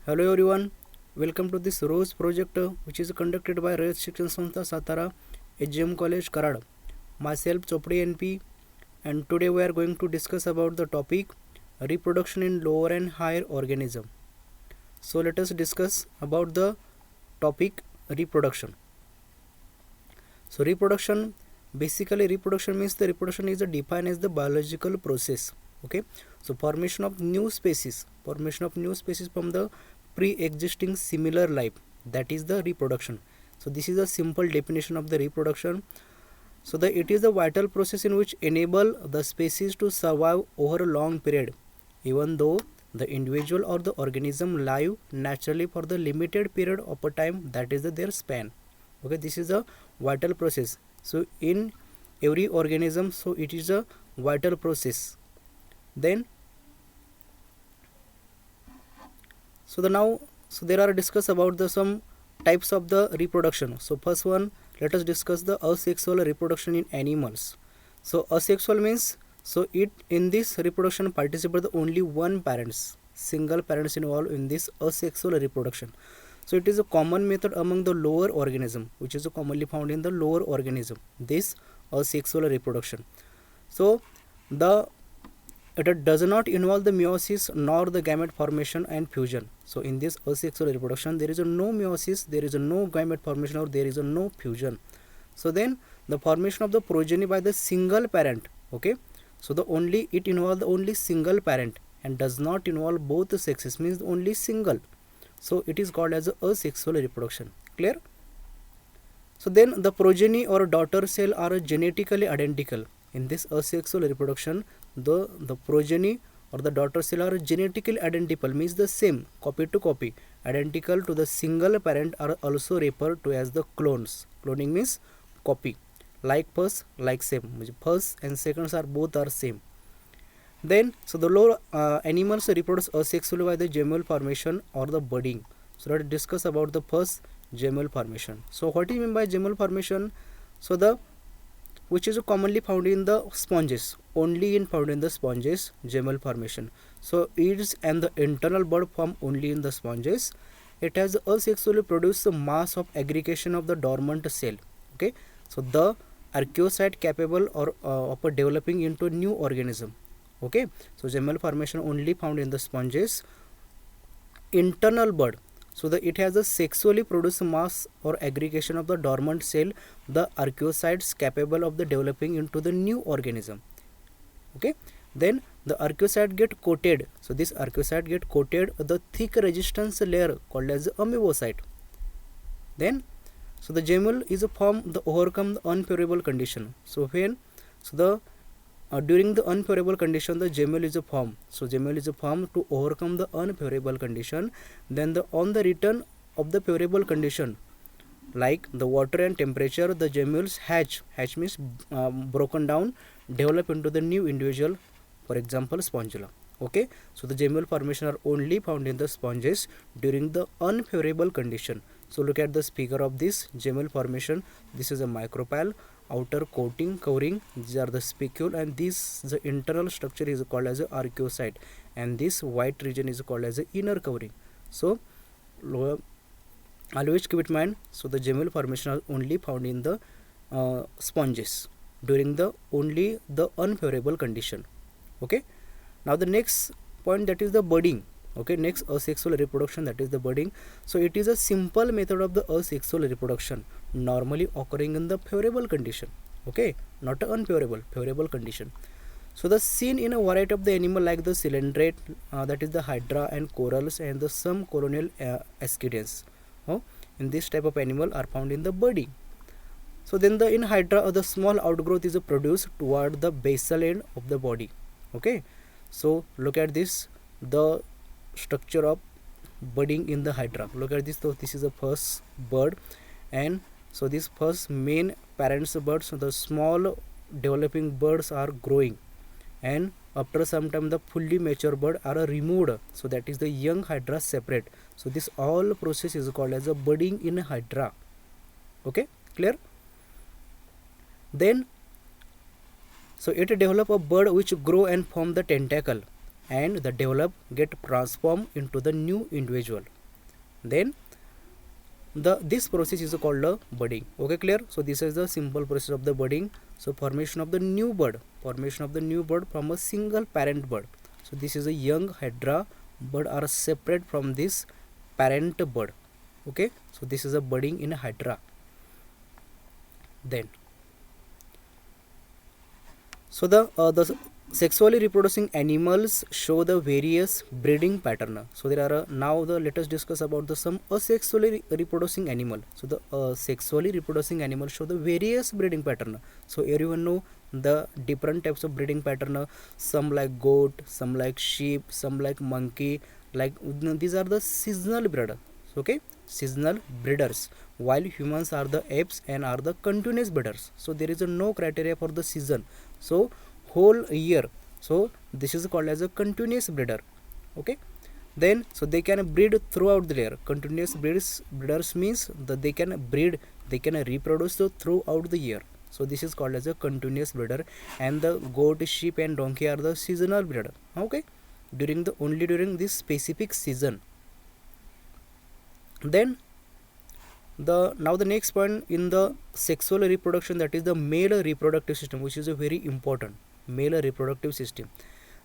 Hello everyone, welcome to this ROSE project which is conducted by Rayat Shikshan Sanstha Satara, HGM College Karad. Myself Chopdi NP, and today we are going to discuss about the topic reproduction in lower and higher organism. So let us discuss about the topic reproduction. So reproduction means the reproduction is defined as the biological process. Okay, so formation of new species from the pre-existing similar life, that is the reproduction. So this is a simple definition of the reproduction. So it is the vital process in which enable the species to survive over a long period, even though the individual or the organism live naturally for the limited period of a time, that is their span. Okay, this is a vital process. So in every organism, so it is a vital process. Then so there are discuss about the some types of the reproduction. So first one, let us discuss the asexual reproduction in animals. So asexual means, so it in this reproduction participate only one parents, single parents involved in this asexual reproduction. So it is a common method among the lower organism, which is commonly found in the lower organism, this asexual reproduction. So the it does not involve the meiosis nor the gamete formation and fusion. So in this asexual reproduction, there is a no meiosis, there is a no gamete formation, or there is a no fusion. So then the formation of the progeny by the single parent. Okay, so the only it involves the only single parent and does not involve both the sexes, means only single. So it is called as a asexual reproduction. Clear? So then the progeny or daughter cell are genetically identical. In this asexual reproduction, the progeny or the daughter cell are genetically identical, means the same, copy to copy, identical to the single parent, are also referred to as the clones. Cloning means copy, like first, like same. First and seconds are both are same. Then so the lower animals reproduce asexually by the gemel formation or the budding. So let's discuss about the first, gemel formation. So what do you mean by gemel formation? So the which is commonly found in the sponges, only in found in the sponges, gemel formation. So eaves and the internal bud form only in the sponges. It has asexually produced the mass of aggregation of the dormant cell. Okay, so the archaeocyte capable or of developing into new organism. Okay, so gemel formation only found in the sponges. Internal bud, so it has a sexually produced mass or aggregation of the dormant cell, the archaeocytes capable of the developing into the new organism. Okay, then the archaeocyte get coated. So this archaeocyte get coated the thick resistance layer called as the amoebocyte. Then so the gemel is a form the overcome the unfavorable condition. So when so the during the unfavorable condition, the gemel is a form. So gemel is a form to overcome the unfavorable condition. Then on the return of the favorable condition, like the water and temperature, the gemels hatch means broken down, develop into the new individual, for example spongula. Okay, so the gemel formation are only found in the sponges during the unfavorable condition. So look at this figure of this gemel formation. This is a micropyle, outer coating covering, these are the spicule, and this the internal structure is called as a archaeocyte, and this white region is called as a inner covering. So always keep it in mind, so the gemel formation are only found in the sponges during the only the unfavorable condition. Okay, now the next point, that is the budding. Okay, next asexual reproduction, that is the budding. So it is a simple method of the asexual reproduction, normally occurring in the favorable condition. Okay, not unfavorable, favorable condition. So the seen in a variety of the animal like the cylindrate, that is the hydra and corals, and the some colonial ascidians. In this type of animal are found in the budding. So then the in hydra the small outgrowth is produced toward the basal end of the body. Okay, so look at this, the structure of budding in the hydra. Look at this. So this is the first bud, and so this first main parents birds, so the small developing birds are growing, and after some time the fully mature bird are removed, so that is the young hydra separate. So this all process is called as a budding in a hydra. Okay, clear? Then so it develop a bud which grow and form the tentacle, and the develop get transformed into the new individual. Then this process is called a budding. Okay, clear? So this is the simple process of the budding. So formation of the new bud, from a single parent bud. So this is a young hydra bud are separate from this parent bud. Okay, so this is a budding in a hydra. Then so the sexually reproducing animals show the various breeding pattern. So there are now let us discuss about the some asexually reproducing animal. So the sexually reproducing animals show the various breeding pattern. So everyone know the different types of breeding pattern. Some like goat, some like sheep, some like monkey. Like these are the seasonal breeder. Okay, seasonal breeders, while humans are the apes and are the continuous breeders. So there is no criteria for the season. So whole year. So this is called as a continuous breeder. Okay, then so they can breed throughout the year. Continuous breeders means that they can breed, they can reproduce throughout the year. So this is called as a continuous breeder. And the goat, sheep and donkey are the seasonal breeder. Okay, only during this specific season. Then now the next point in the sexual reproduction, that is the male reproductive system, which is a very important male reproductive system.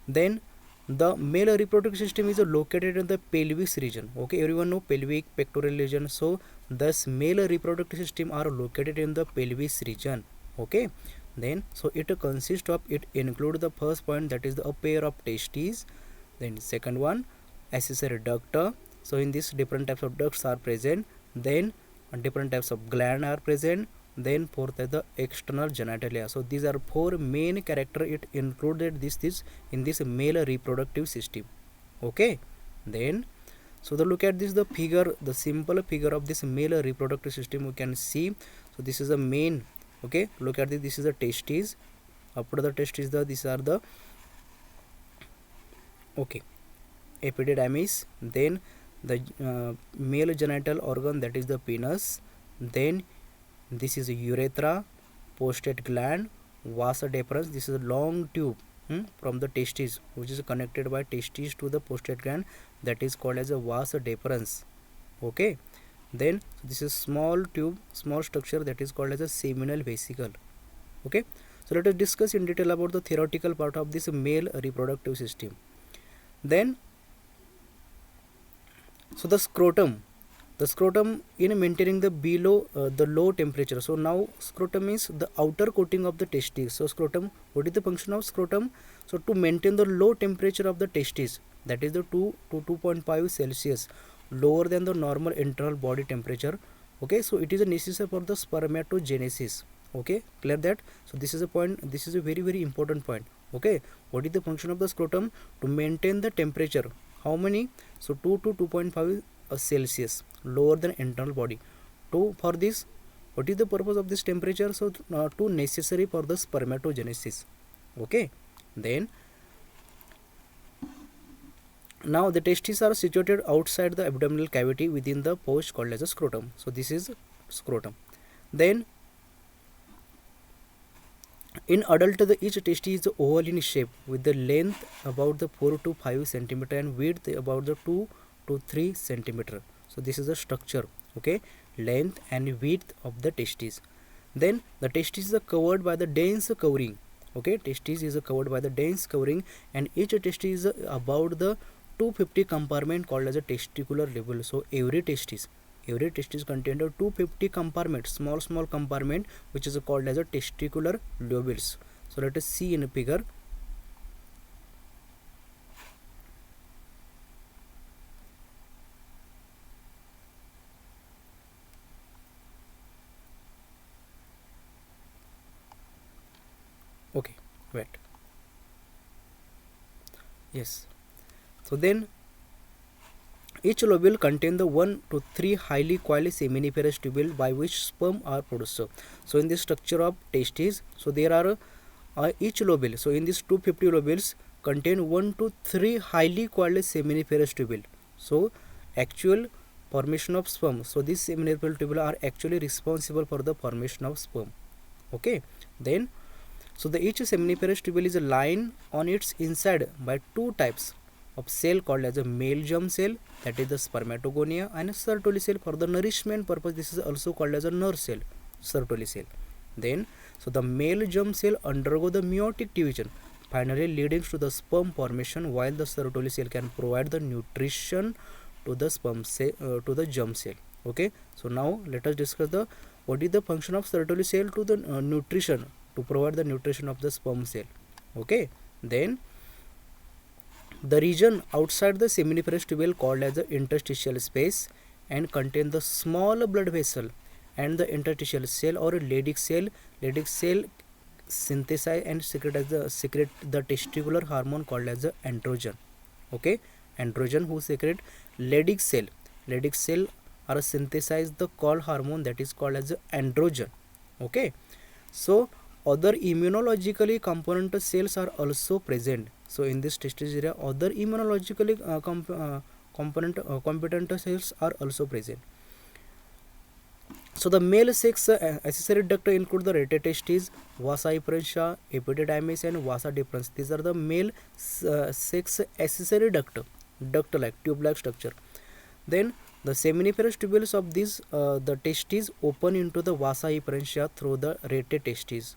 Then the male reproductive system is located in the pelvis region. Okay, everyone know pelvic pectoral region. So thus male reproductive system are located in the pelvis region. Okay, then so it consists of, it include the first point, that is a pair of testes. Then second one, accessory duct. So in this different types of ducts are present. Then different types of gland are present. Then fourth is the external genitalia. So these are four main character it included this in this male reproductive system. Okay, then so the look at this, the figure, the simple figure of this male reproductive system we can see. So this is the main. Okay, look at this is the testes. After the testes, these are the okay epididymis. Then the male genital organ, that is the penis. Then this is a urethra, prostate gland, vas deferens. This is a long tube from the testes, which is connected by testes to the prostate gland, that is called as a vas deferens. Okay, then this is small tube, small structure, that is called as a seminal vesicle. Okay, so let us discuss in detail about the theoretical part of this male reproductive system. Then so the scrotum in maintaining the below the low temperature. So now scrotum is the outer coating of the testes. So scrotum, what is the function of scrotum? So to maintain the low temperature of the testes, that is the 2 to 2.5 Celsius, lower than the normal internal body temperature. Okay, so it is necessary for the spermatogenesis. Okay, clear that? So this is a point, this is a very very important point. Okay, what is the function of the scrotum? To maintain the temperature. How many? So 2 to 2.5 Celsius, lower than internal body. For this, what is the purpose of this temperature? So to necessary for the spermatogenesis. Okay, then now the testes are situated outside the abdominal cavity within the pouch called as a scrotum. So this is scrotum. Then in adult, each testis is oval in shape with the length about the 4 to 5 cm and width about the 2 to 3 cm. So this is the structure. Okay, length and width of the testes. Then the testes are covered by the dense covering. Okay, testes is covered by the dense covering, and each testis is about the 250 compartment called as a testicular level. So every testis contains a 250 compartment, small compartment, which is called as a testicular lobules. So let us see in a figure. Okay, wait. Yes. So then each lobule contains the 1 to 3 highly coiled seminiferous tubule by which sperm are produced. So in this structure of testes, so there are each lobule. So in these 250 lobules contain 1 to 3 highly coiled seminiferous tubule. So actual formation of sperm. So these seminiferous tubule are actually responsible for the formation of sperm. Okay, then so the each seminiferous tubule is lined on its inside by two types of cell called as a male germ cell, that is the spermatogonia, and a Sertoli cell for the nourishment purpose. This is also called as a nurse cell, Sertoli cell. Then, so the male germ cell undergo the meiotic division, finally leading to the sperm formation, while the Sertoli cell can provide the nutrition to the sperm cell, to the germ cell. Okay, so now let us discuss the what is the function of Sertoli cell to the nutrition, to provide the nutrition of the sperm cell. Okay, then the region outside the seminiferous tubule called as the interstitial space and contain the small blood vessel and the interstitial cell or Leydig cell. Leydig cell synthesize and secrete the testicular hormone called as the androgen. Okay, androgen who secrete Leydig cell. Leydig cell are synthesize the call hormone that is called as the androgen. Okay, so other immunologically component cells are also present. So in this testis area, other immunologically competent cells are also present. So the male sex accessory duct include the rete testis, vasa efferentia, epididymis, and vasa deferens. These are the male sex accessory duct like tube-like structure. Then the seminiferous tubules of these the testes open into the vasa efferentia through the rete testis.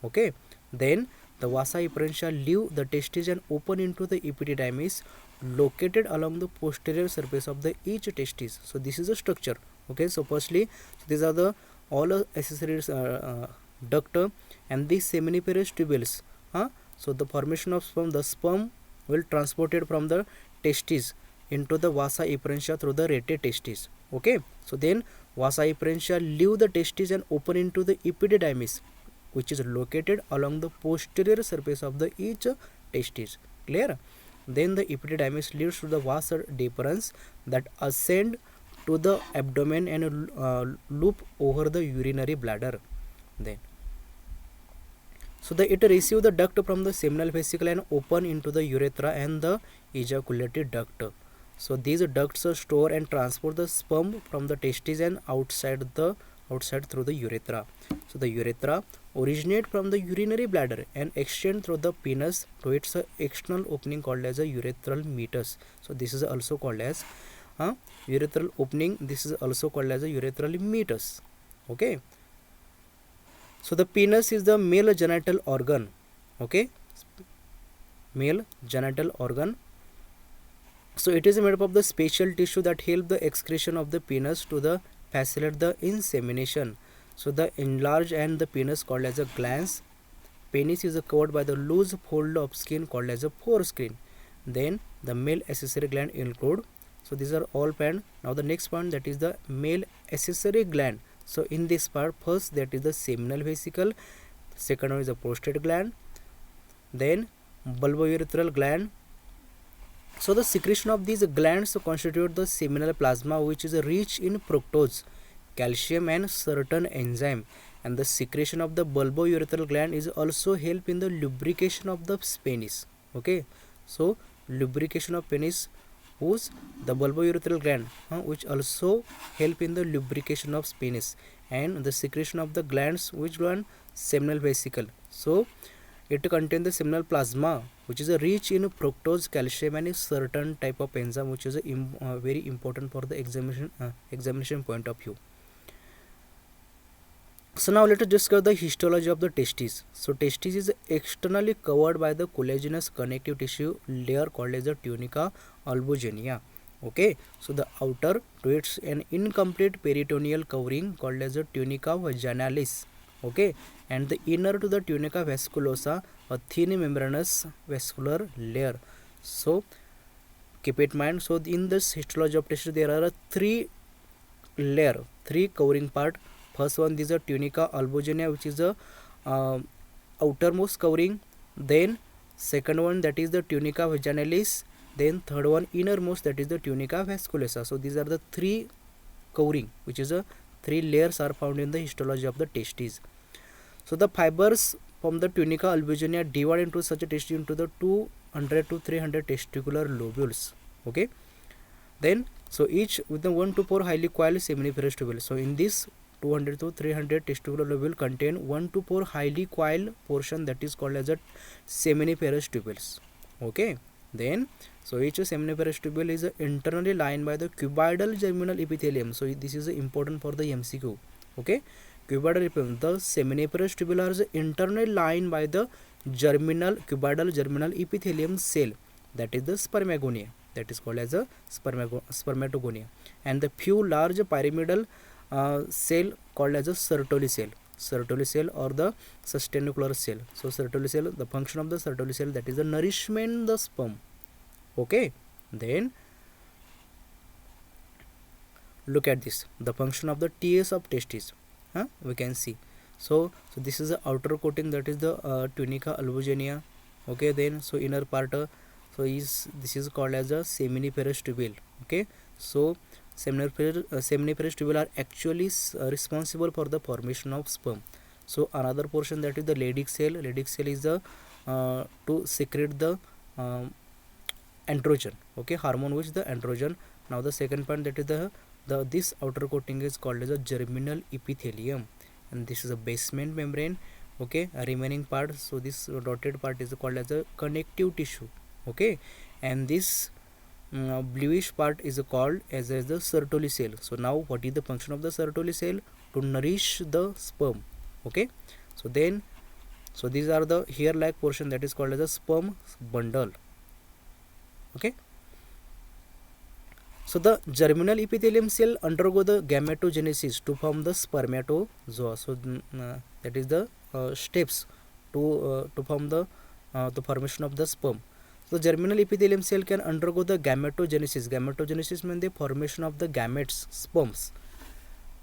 Okay, then the vasa efferentia leave the testes and open into the epididymis located along the posterior surface of the each testis. So this is a structure. Okay, so firstly, so these are the all accessories duct and these seminiferous tubules. So the formation of sperm, the sperm will transported from the testes into the vasa efferentia through the rete testis. Okay, so then vasa efferentia leave the testes and open into the epididymis, which is located along the posterior surface of the each testis. Clear? Then the epididymis leads to the vasa deferens that ascend to the abdomen and loop over the urinary bladder. Then, so it receive the duct from the seminal vesicle and open into the urethra and the ejaculatory duct. So these ducts store and transport the sperm from the testes and outside through the urethra. So the urethra originate from the urinary bladder and extend through the penis to its external opening called as a urethral meatus. So this is also called as urethral opening. This is also called as a urethral meatus. Okay, so the penis is the male genital organ. Okay, male genital organ. So it is made up of the special tissue that help the excretion of the penis to the facilitate the insemination. So the enlarged and the penis called as a glans. Penis is covered by the loose fold of skin called as a foreskin. Then the male accessory gland include. So these are all point. Now the next point, that is the male accessory gland. So in this part, first that is the seminal vesicle, second one is the prostate gland, then bulbourethral gland. So the secretion of these glands constitute the seminal plasma, which is rich in fructose, calcium, and certain enzyme. And the secretion of the bulbourethral gland is also help in the lubrication of the penis. Okay, so lubrication of penis, whose the bulbourethral gland, which also help in the lubrication of penis, and the secretion of the glands, which one, seminal vesicle. So it contains the seminal plasma, which is rich in fructose, calcium, and a certain type of enzyme, which is very important for the examination point of view. So now let us discuss the histology of the testis. So testis is externally covered by the collagenous connective tissue layer called as the tunica albuginea. Okay, so the outer to its an incomplete peritoneal covering called as the tunica vaginalis. Okay, and the inner to the tunica vasculosa, a thin membranous vascular layer. So keep it in mind. So in this histology of testis, there are three covering part. First one is a tunica albuginea, which is the outermost covering. Then second one, that is the tunica vaginalis. Then third one, innermost, that is the tunica vasculosa. So these are the three covering, which is a three layers are found in the histology of the testes. So the fibers from the tunica albuginea divide into such a testis into the 200 to 300 testicular lobules. Okay, then so each with the 1 to 4 highly coiled seminiferous tubule. So in this 200 to 300 testicular lobule contain 1 to 4 highly coiled portion, that is called as a seminiferous tubules. Okay, Then so each seminiferous tubule is internally lined by the cuboidal germinal epithelium. So this is important for the MCQ. Okay, cuboidal epithelium. The seminiferous tubule are internally lined by the cuboidal germinal epithelium cell, that is the spermagonia, that is called as a spermatogonia, and the few large pyramidal cell called as a Sertoli cell or the sustainocular cell. So Sertoli cell, the function of the Sertoli cell, that is the nourishment the sperm. Okay, then look at this, the function of the TS of testis. We can see. So this is the outer coating, that is the tunica albuginea. Okay, then so inner part this is called as a seminiferous tubule. Okay, so seminiferous tubule are actually responsible for the formation of sperm. So another portion, that is the Leydig cell. Leydig cell is the to secrete the androgen, okay, hormone which the androgen. Now the second point, that is the this outer coating is called as a germinal epithelium, and this is a basement membrane. Okay, a remaining part, so this dotted part is called as a connective tissue. Okay, and this bluish part is called as the Sertoli cell. So now what is the function of the Sertoli cell? To nourish the sperm. Okay, so then so these are the hair like portion, that is called as a sperm bundle. Okay, so the germinal epithelium cell undergo the gametogenesis to form the spermatozoa. So that is the steps to form the formation of the sperm. So germinal epithelium cell can undergo the gametogenesis. Gametogenesis means the formation of the gametes, sperms,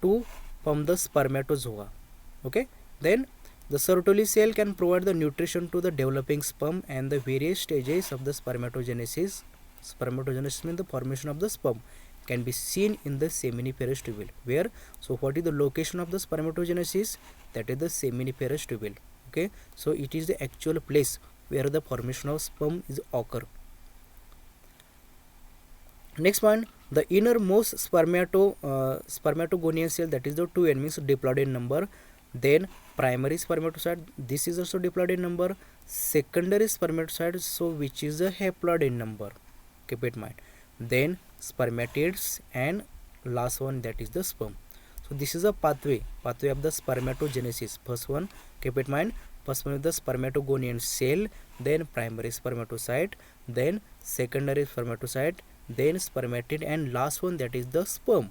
to form the spermatozoa. Okay, then the Sertoli cell can provide the nutrition to the developing sperm, and the various stages of the spermatogenesis. Spermatogenesis means the formation of the sperm can be seen in the seminiferous tubule. Where? So what is the location of the spermatogenesis? That is the seminiferous tubule. Okay, so it is the actual place where the formation of sperm is occur. Next point, the innermost spermatogonian cell, that is the 2n, means diploid in number. Then primary spermatocyte, this is also diploid in number. Secondary spermatocyte, so which is a haploid in number. Keep it in mind. Then spermatids, and last one, that is the sperm. So this is a pathway of the spermatogenesis. First one, keep it in mind. First one is the spermatogonian cell, then primary spermatocyte, then secondary spermatocyte, then spermatid, and last one, that is the sperm.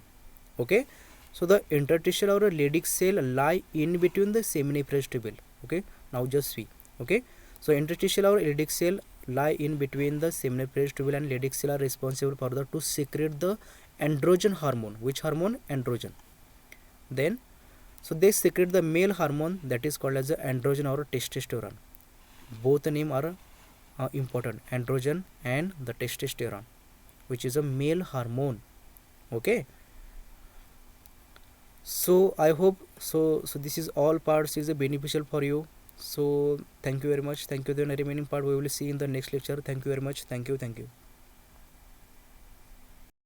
Okay, so the interstitial or Leydig cell lie in between the seminiferous tubule. Okay, now just see. Okay, so interstitial or Leydig cell lie in between the seminiferous tubule and Leydig cell are responsible for the to secrete the androgen hormone. Which hormone? Androgen. Then so they secrete the male hormone, that is called as the androgen or testosterone. Both the name are important, androgen and the testosterone, which is a male hormone. Okay, so I hope so this is all parts is beneficial for you. So thank you very much. Thank you. The remaining part we will see in the next lecture. Thank you very much. Thank you.